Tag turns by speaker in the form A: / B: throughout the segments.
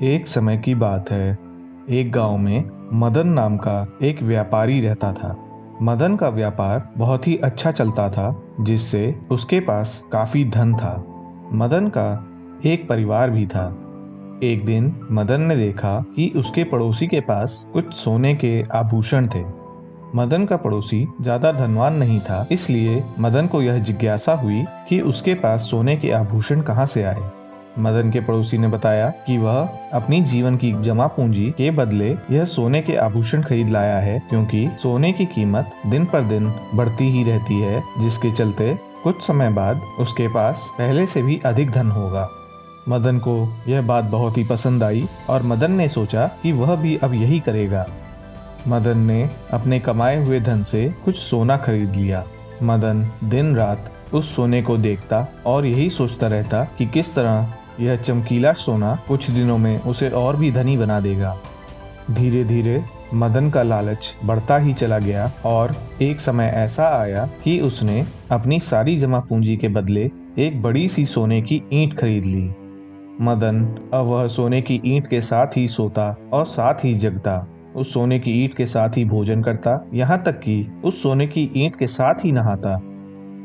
A: एक समय की बात है। एक गांव में मदन नाम का एक व्यापारी रहता था। मदन का व्यापार बहुत ही अच्छा चलता था, जिससे उसके पास काफी धन था। मदन का एक परिवार भी था। एक दिन मदन ने देखा कि उसके पड़ोसी के पास कुछ सोने के आभूषण थे। मदन का पड़ोसी ज्यादा धनवान नहीं था, इसलिए मदन को यह जिज्ञासा हुई कि उसके पास सोने के आभूषण कहाँ से आए। मदन के पड़ोसी ने बताया कि वह अपनी जीवन की जमा पूंजी के बदले यह सोने के आभूषण खरीद लाया है, क्योंकि सोने की कीमत दिन पर दिन बढ़ती ही रहती है, जिसके चलते कुछ समय बाद उसके पास पहले से भी अधिक धन होगा। मदन को यह बात बहुत ही पसंद आई और मदन ने सोचा कि वह भी अब यही करेगा। मदन ने अपने कमाए हुए धन से कुछ सोना खरीद लिया। मदन दिन रात उस सोने को देखता और यही सोचता रहता कि किस तरह यह चमकीला सोना कुछ दिनों में उसे और भी धनी बना देगा। धीरे धीरे मदन का लालच बढ़ता ही चला गया और एक समय ऐसा आया कि उसने अपनी सारी जमा पूंजी के बदले एक बड़ी सी सोने की ईंट खरीद ली। मदन अब वह सोने की ईंट के साथ ही सोता और साथ ही जगता, उस सोने की ईंट के साथ ही भोजन करता, यहाँ तक कि उस सोने की ईंट के साथ ही नहाता।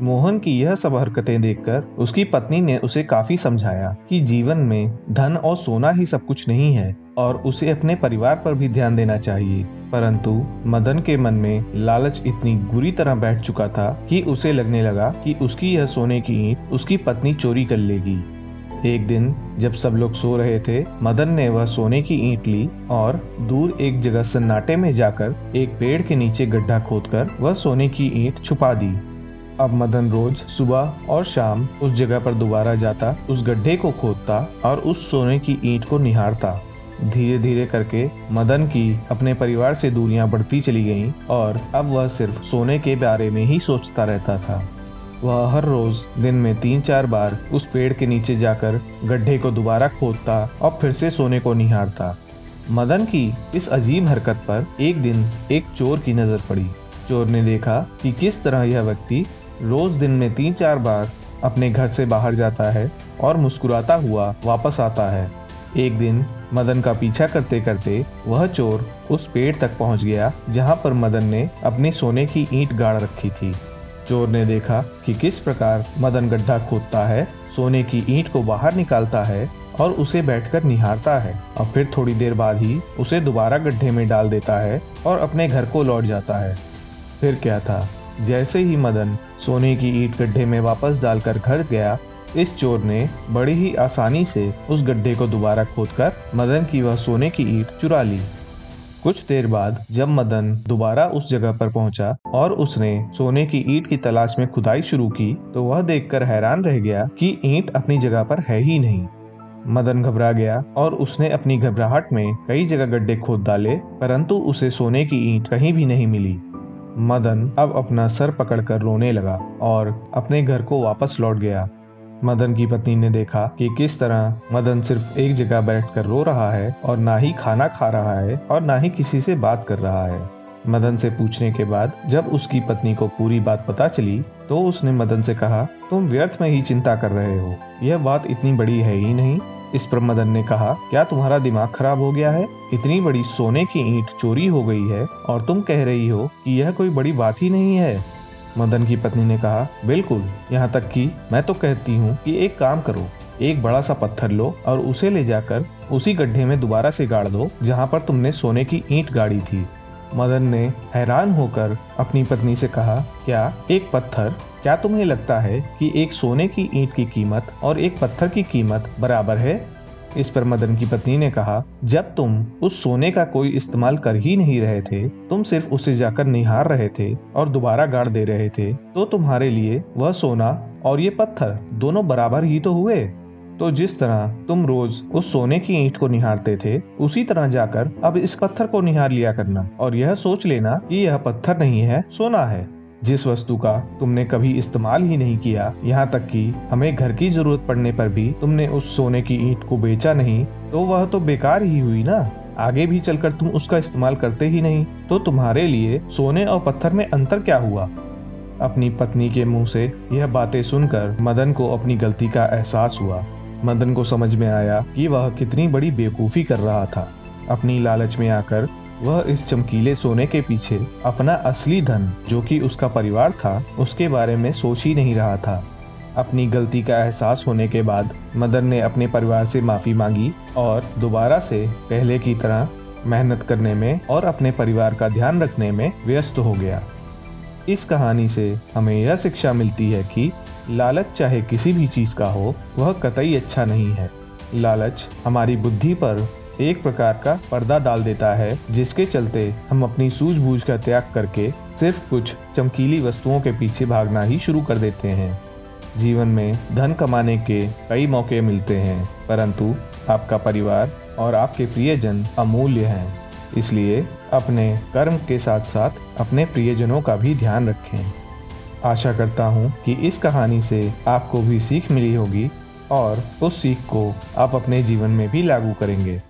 A: मोहन की यह सब हरकतें देखकर उसकी पत्नी ने उसे काफी समझाया कि जीवन में धन और सोना ही सब कुछ नहीं है और उसे अपने परिवार पर भी ध्यान देना चाहिए। परंतु मदन के मन में लालच इतनी बुरी तरह बैठ चुका था कि उसे लगने लगा कि उसकी यह सोने की ईंट उसकी पत्नी चोरी कर लेगी। एक दिन जब सब लोग सो रहे थे, मदन ने वह सोने की ईंट ली और दूर एक जगह सन्नाटे में जाकर एक पेड़ के नीचे गड्ढा खोदकर वह सोने की ईंट छुपा दी। अब मदन रोज सुबह और शाम उस जगह पर दोबारा जाता, उस गड्ढे को खोदता और उस सोने की ईंट को निहारता। धीरे धीरे करके मदन की अपने परिवार से दूरियां बढ़ती चली गईं और अब वह सिर्फ सोने के बारे में ही सोचता रहता था। वह हर रोज दिन में 3-4 बार उस पेड़ के नीचे जाकर गड्ढे को दोबारा खोदता और फिर से सोने को निहारता। मदन की इस अजीब हरकत पर एक दिन एक चोर की नजर पड़ी। चोर ने देखा कि किस तरह यह व्यक्ति रोज दिन में 3-4 बार अपने घर से बाहर जाता है और मुस्कुराता हुआ वापस आता है। एक दिन मदन का पीछा करते करते वह चोर उस पेड़ तक पहुंच गया, जहां पर मदन ने अपनी सोने की ईंट गाड़ रखी थी। चोर ने देखा कि किस प्रकार मदन गड्ढा खोदता है, सोने की ईंट को बाहर निकालता है और उसे बैठकर निहारता है और फिर थोड़ी देर बाद ही उसे दोबारा गड्ढे में डाल देता है और अपने घर को लौट जाता है। फिर क्या था, जैसे ही मदन सोने की ईंट गड्ढे में वापस डालकर घर गया, इस चोर ने बड़ी ही आसानी से उस गड्ढे को दोबारा खोदकर मदन की वह सोने की ईंट चुरा ली। कुछ देर बाद जब मदन दोबारा उस जगह पर पहुंचा और उसने सोने की ईंट की तलाश में खुदाई शुरू की, तो वह देखकर हैरान रह गया कि ईंट अपनी जगह पर है ही नहीं। मदन घबरा गया और उसने अपनी घबराहट में कई जगह गड्ढे खोद डाले, परंतु उसे सोने की ईंट कहीं भी नहीं मिली। मदन अब अपना सर पकड़कर रोने लगा और अपने घर को वापस लौट गया। मदन की पत्नी ने देखा कि किस तरह मदन सिर्फ एक जगह बैठकर रो रहा है और ना ही खाना खा रहा है और ना ही किसी से बात कर रहा है। मदन से पूछने के बाद जब उसकी पत्नी को पूरी बात पता चली, तो उसने मदन से कहा, तुम व्यर्थ में ही चिंता कर रहे हो, यह बात इतनी बड़ी है ही नहीं। इस पर मदन ने कहा, क्या तुम्हारा दिमाग खराब हो गया है? इतनी बड़ी सोने की ईंट चोरी हो गई है और तुम कह रही हो कि यह कोई बड़ी बात ही नहीं है। मदन की पत्नी ने कहा, बिल्कुल, यहाँ तक कि मैं तो कहती हूँ कि एक काम करो, एक बड़ा सा पत्थर लो और उसे ले जाकर उसी गड्ढे में दोबारा से गाड़ दो जहाँ पर तुमने सोने की ईंट गाड़ी थी। मदन ने हैरान होकर अपनी पत्नी से कहा, क्या एक पत्थर? क्या तुम्हें लगता है कि एक सोने की ईंट की कीमत और एक पत्थर की कीमत बराबर है? इस पर मदन की पत्नी ने कहा, जब तुम उस सोने का कोई इस्तेमाल कर ही नहीं रहे थे, तुम सिर्फ उसे जाकर निहार रहे थे और दोबारा गाड़ दे रहे थे, तो तुम्हारे लिए वह सोना और ये पत्थर दोनों बराबर ही तो हुए। तो जिस तरह तुम रोज उस सोने की ईंट को निहारते थे, उसी तरह जाकर अब इस पत्थर को निहार लिया करना और यह सोच लेना कि यह पत्थर नहीं है, सोना है। जिस वस्तु का तुमने कभी इस्तेमाल ही नहीं किया, यहाँ तक कि हमें घर की जरूरत पड़ने पर भी तुमने उस सोने की ईंट को बेचा नहीं, तो वह तो बेकार ही हुई ना। आगे भी चलकर तुम उसका इस्तेमाल करते ही नहीं, तो तुम्हारे लिए सोने और पत्थर में अंतर क्या हुआ? अपनी पत्नी के मुंह से यह बातें सुनकर मदन को अपनी गलती का एहसास हुआ। मदन को समझ में आया कि वह कितनी बड़ी बेवकूफ़ी कर रहा था। अपनी लालच में आकर वह इस चमकीले सोने के पीछे अपना असली धन, जो कि उसका परिवार था, उसके बारे में सोच ही नहीं रहा था। अपनी गलती का एहसास होने के बाद मदन ने अपने परिवार से माफ़ी मांगी और दोबारा से पहले की तरह मेहनत करने में और अपने परिवार का ध्यान रखने में व्यस्त हो गया। इस कहानी से हमें यह शिक्षा मिलती है कि लालच चाहे किसी भी चीज़ का हो, वह कतई अच्छा नहीं है। लालच हमारी बुद्धि पर एक प्रकार का पर्दा डाल देता है, जिसके चलते हम अपनी सूझबूझ का त्याग करके सिर्फ कुछ चमकीली वस्तुओं के पीछे भागना ही शुरू कर देते हैं। जीवन में धन कमाने के कई मौके मिलते हैं, परंतु आपका परिवार और आपके प्रियजन अमूल्य हैं। इसलिए अपने कर्म के साथ साथ अपने प्रियजनों का भी ध्यान रखें। आशा करता हूँ कि इस कहानी से आपको भी सीख मिली होगी और उस सीख को आप अपने जीवन में भी लागू करेंगे।